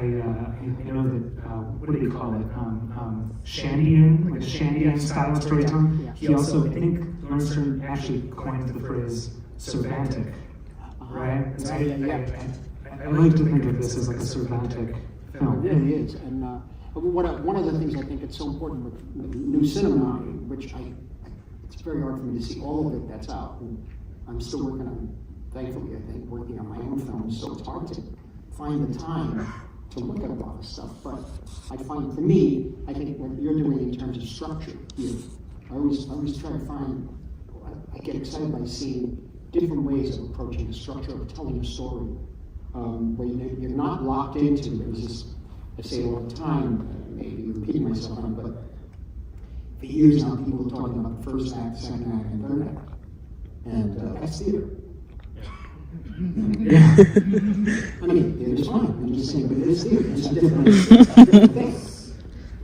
know that, what do you call it? Shandian, like a Shandian style of storytelling. Yeah. He also, I think, Lernstern actually coined the phrase Cervantic, right? So I like to think of this as like a Cervantic film. It really is. And one of the things I think it's so important with new cinema, which it's very hard for me to see all of it that's out. And I'm still working on, thankfully, I think, working on my own films, so it's hard to find the time to look at a lot of stuff. But I find, for me, I think what you're doing in terms of structure here, I always try to find, I get excited by seeing different ways of approaching the structure of telling a story, where you're not locked into it. It's just, I say it all the time, maybe repeating myself on it, but for years now people are talking about the first act, second act, and third act. And that's theater. Yeah. I mean, theater's fine, I'm just saying, but it is theater. It's a different thing.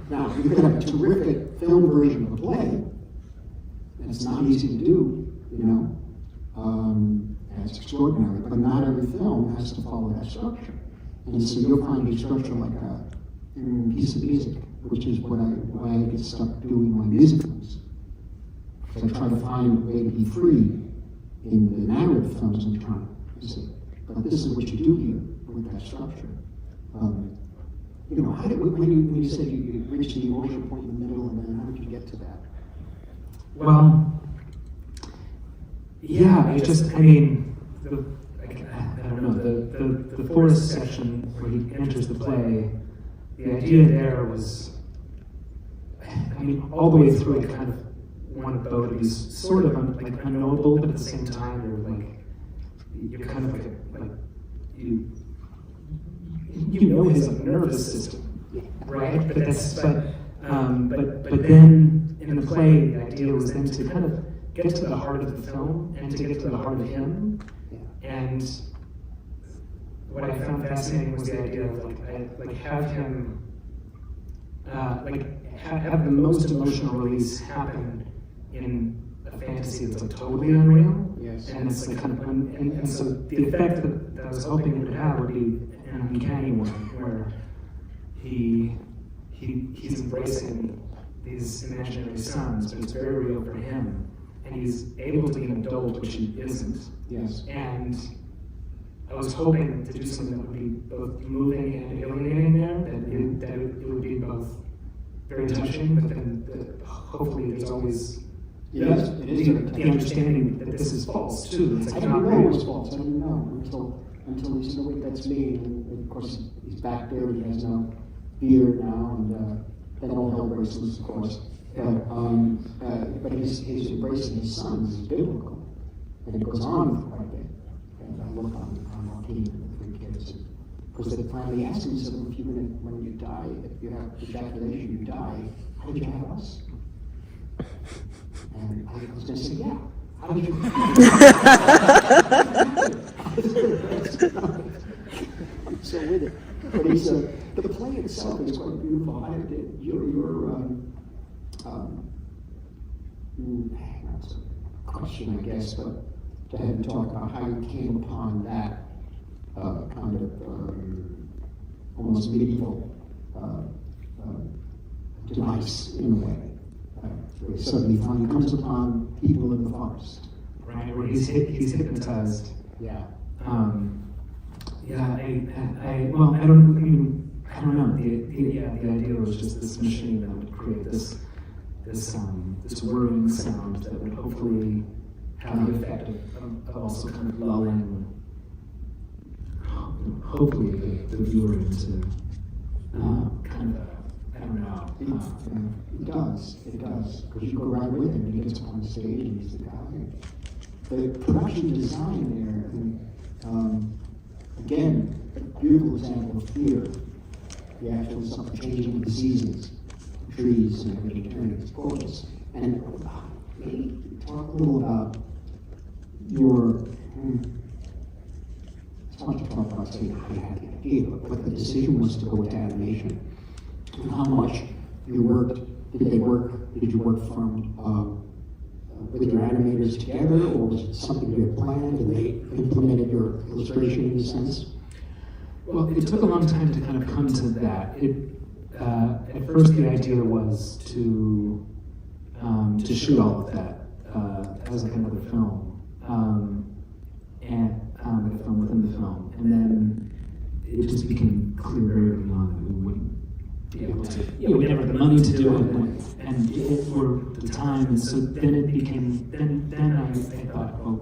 Now, you could have a terrific film version of a play, and it's not easy to do, you know. And it's extraordinary, but not every film has to follow that structure. And so you'll find a structure like a piece of music, which is why I get stuck doing my music films. Because I try to find a way to be free in the narrative films I'm trying to see. But this is what you do here with that structure. You know, when you said you reached the emotional point in the middle, and then how did you get to that? Well, yeah, I don't know, the forest section where he enters the play, the idea there was, all the way through I kind of wanted Beau to be sort of unknowable, but at the same time you're kind of you know his nervous system, right? But then in the play, the idea was then to kind of get to the heart of the film and to get to the heart of him. And what I found fascinating was the idea of have him have the most emotional release happen in a fantasy that's totally unreal. Yes. And it's kind of and so the effect that I was hoping it would have would be an uncanny one where he's embracing these imaginary sons, but it's very real for him. And he's able to be an adult, which he isn't. Yes. And I was hoping to do something that would be both moving and alienating there, that it would be both very touching, but then hopefully there's always it is the understanding that this is false too. It's I didn't know it was false. I didn't know until he said, "Wait, that's me." And of course, he's back there. He has no beard now, and then all hell breaks loose, of course. But he's embracing his sons is biblical, and it goes on for quite a bit. And I look on Marty and the 3 kids, because they finally asked him, said, "If you're gonna, when you die, if you have ejaculation, you die. How did you have us?" And I was going to say, "Yeah. How did you?" I'm so with it. But the play itself is quite beautiful. That's a question, I guess, but to have you talk about how you came upon that kind of almost medieval device in a way. Where he suddenly finally comes upon people in the forest. Right, where he's hypnotized. Yeah. I don't know. The idea was just this machine that would create this whirring sound that would hopefully have the effect of also kind of lulling, hopefully the viewer into kind of I don't know. It does, because you go right with him. He gets up on the stage and he's the guy. The production design there, and again, a beautiful example of fear. The actual stuff changing the seasons, trees and everything turning. It's gorgeous. And maybe talk a little about your. It's hard to talk about saying how you had the idea, but what the decision was to go to animation. And how much you worked? Did you work from with your animators together, or was it something you had planned and they implemented your illustration in a sense? Well, it took a long time to kind of come to that. At first, the idea was to shoot all of that as like another film, and like a film within the film, and then it just became clear very early on that we wouldn't be able to. We didn't have the money to do it, and or the time, and so then it became. Then I thought, well,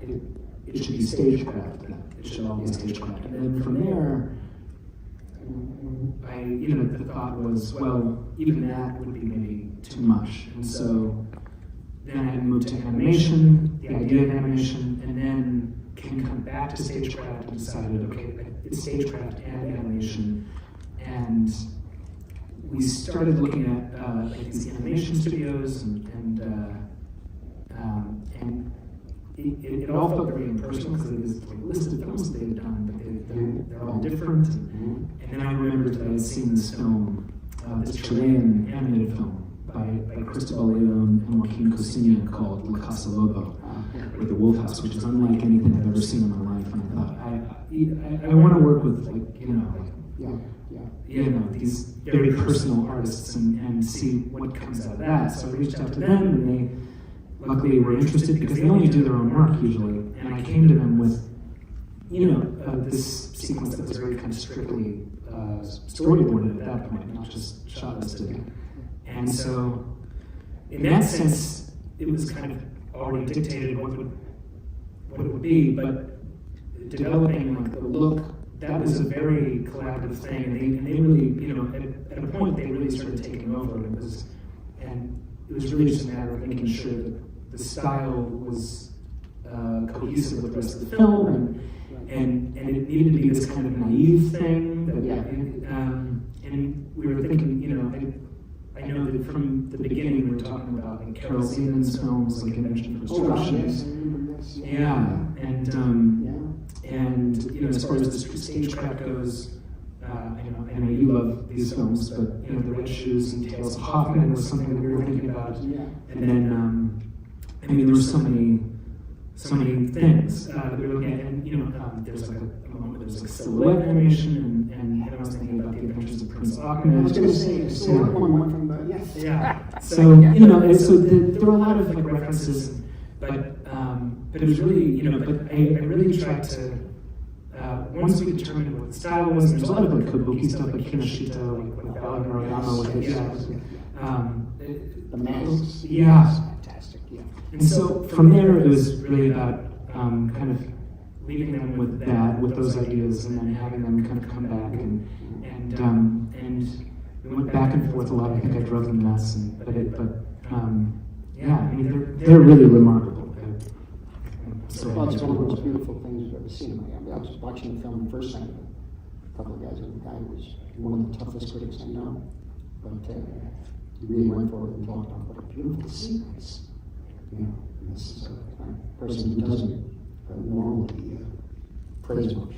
it should be stagecraft. It should all be stagecraft, and then from there. The thought was, well, even that would be maybe too much. And so then I moved to animation, the idea of animation, and then came kind of back to stagecraft and decided, okay, it's stagecraft and animation. And we started looking at like these animation studios, and it all felt very impersonal because it was like a list of films that they had done, but they're all different. And then I remembered that I had seen this film, this Chilean animated film by Cristobal Leon and Joaquin Cosina called La Casa Lobo, or The Wolf House, which is unlike anything I've ever seen in my life. And I thought, I want to work with these very personal artists and see what comes out of that. So I reached out to them, and they luckily were interested because they only do their own work usually. And I came to them with, this sequence that was very kind of strictly storyboarded at that point, not just shot listed. And so, in that sense, it was kind of already dictated what it would be, but developing like the look, that was a very collaborative thing, and they really, at a point they really started taking over. It was really just a matter of making sure that the style was cohesive with the rest of the film, and it needed to be this kind of naive thing. And we were thinking, I know that from the beginning we were talking about like Carol Siemens films, like Invention for Destruction. And as far as the stagecraft goes, I know you love these films, but The Red Shoes and Tales of Hoffman was something that we were thinking about. And then, there were so many things that we were looking at, and there's like a moment where there's like silhouette animation, and I was thinking about The Adventures of Prince Ahmed. I was going to say, silhouette one went from the, yes. Yeah. So, there were a lot of like references, but it was really, but I really tried to, once we determined what the style was, and there's a lot of like kabuki stuff, like Kinoshita, like Ballad Murayama, with the masks. Yeah. Fantastic, yeah. And so from there, it was really about kind of leaving them with that, with those ideas, and then having them kind of come back, and we went back and forth a lot. I think I drove them nuts, they're really remarkable. Well, it's one of those beautiful things you've ever seen. I was watching the film the first time. A couple of guys, and the guy was one of the toughest critics I know, but he really went forward and talked about what a beautiful sequence. This is a person who doesn't normally praise much.